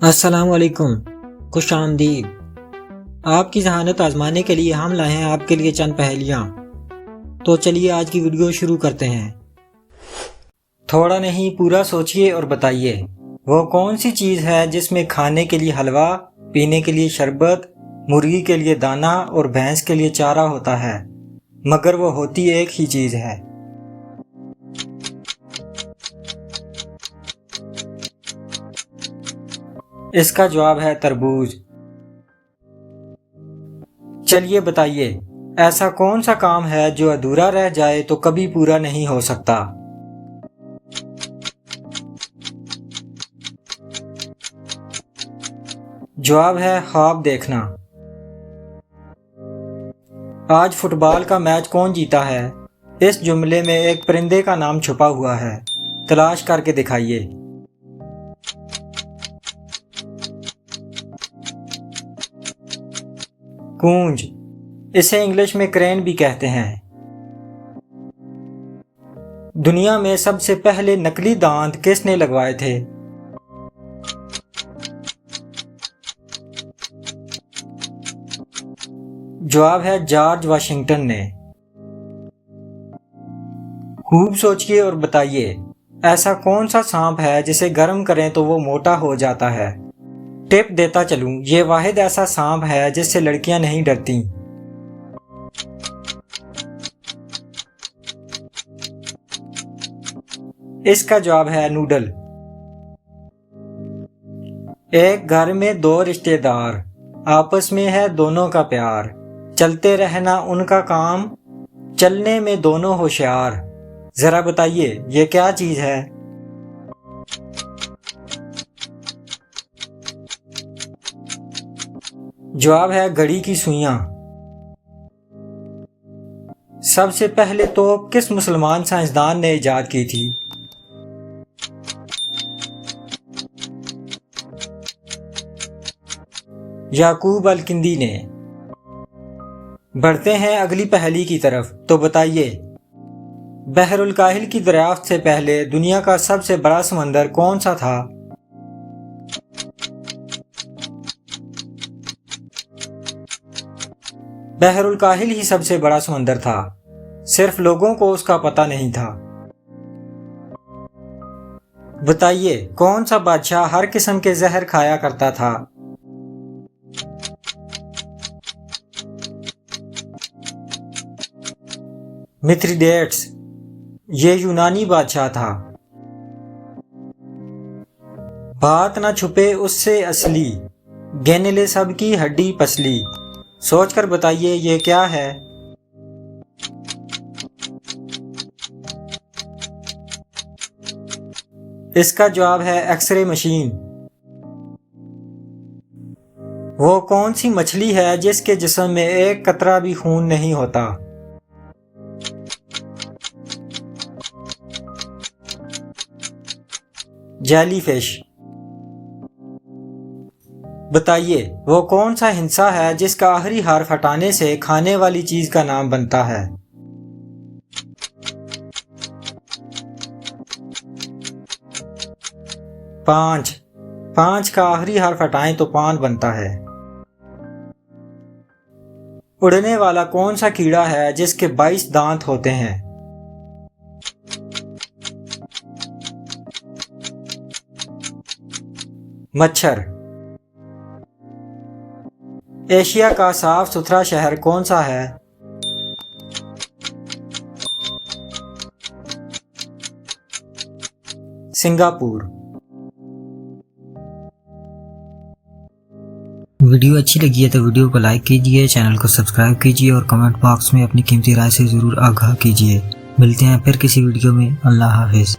अस्सलाम वालेकुम, खुश आमदीद। आपकी जहानत आजमाने के लिए हम लाए हैं आपके लिए चंद पहेलियाँ। तो चलिए आज की वीडियो शुरू करते हैं। थोड़ा नहीं पूरा सोचिए और बताइए, वो कौन सी चीज़ है जिसमें खाने के लिए हलवा, पीने के लिए शरबत, मुर्गी के लिए दाना और भैंस के लिए चारा होता है, मगर वो होती एक ही चीज़ है। इसका जवाब है तरबूज। चलिए बताइए, ऐसा कौन सा काम है जो अधूरा रह जाए तो कभी पूरा नहीं हो सकता। जवाब है ख्वाब देखना। आज फुटबॉल का मैच कौन जीता है? इस जुमले में एक परिंदे का नाम छुपा हुआ है, तलाश करके दिखाइए। कूंज, इसे इंग्लिश में क्रेन भी कहते हैं। दुनिया में सबसे पहले नकली दांत किसने लगवाए थे? जवाब है जॉर्ज वाशिंगटन ने। खूब सोचिए और बताइए, ऐसा कौन सा सांप है जिसे गर्म करें तो वो मोटा हो जाता है? टिप देता चलूं, ये वाहिद ऐसा सांप है जिससे लड़कियां नहीं डरती। इसका जवाब है नूडल। एक घर में दो रिश्तेदार, आपस में है दोनों का प्यार, चलते रहना उनका काम, चलने में दोनों होशियार। जरा बताइए ये क्या चीज है? जवाब है घड़ी की सुइयां। सबसे पहले तोप किस मुसलमान साइंसदान ने इजाद की थी? याकूब अल-किंदी ने। बढ़ते हैं अगली पहेली की तरफ, तो बताइए, बहरुल काहिल की दरियाफ्त से पहले दुनिया का सबसे बड़ा समंदर कौन सा था? बहरुल काहिल ही सबसे बड़ा समंदर था, सिर्फ लोगों को उसका पता नहीं था। बताइए, कौन सा बादशाह हर किस्म के जहर खाया करता था? मिथ्रिडेट्स, ये यूनानी बादशाह था। बात ना छुपे उससे असली, गिन ले सबकी हड्डी पसली। सोचकर बताइए ये क्या है? इसका जवाब है एक्सरे मशीन। वो कौन सी मछली है जिसके जिस्म में एक कतरा भी खून नहीं होता? जेलीफिश। बताइए, वो कौन सा हिंसा है जिसका आखिरी हर्फ हटाने से खाने वाली चीज का नाम बनता है? पांच। पांच का आखिरी हर्फ हटाएं तो पान बनता है। उड़ने वाला कौन सा कीड़ा है जिसके 22 दांत होते हैं? मच्छर। एशिया का साफ सुथरा शहर कौन सा है? सिंगापुर। वीडियो अच्छी लगी है तो वीडियो को लाइक कीजिए, चैनल को सब्सक्राइब कीजिए और कमेंट बॉक्स में अपनी कीमती राय से ज़रूर आगाह कीजिए। मिलते हैं फिर किसी वीडियो में। अल्लाह हाफिज़।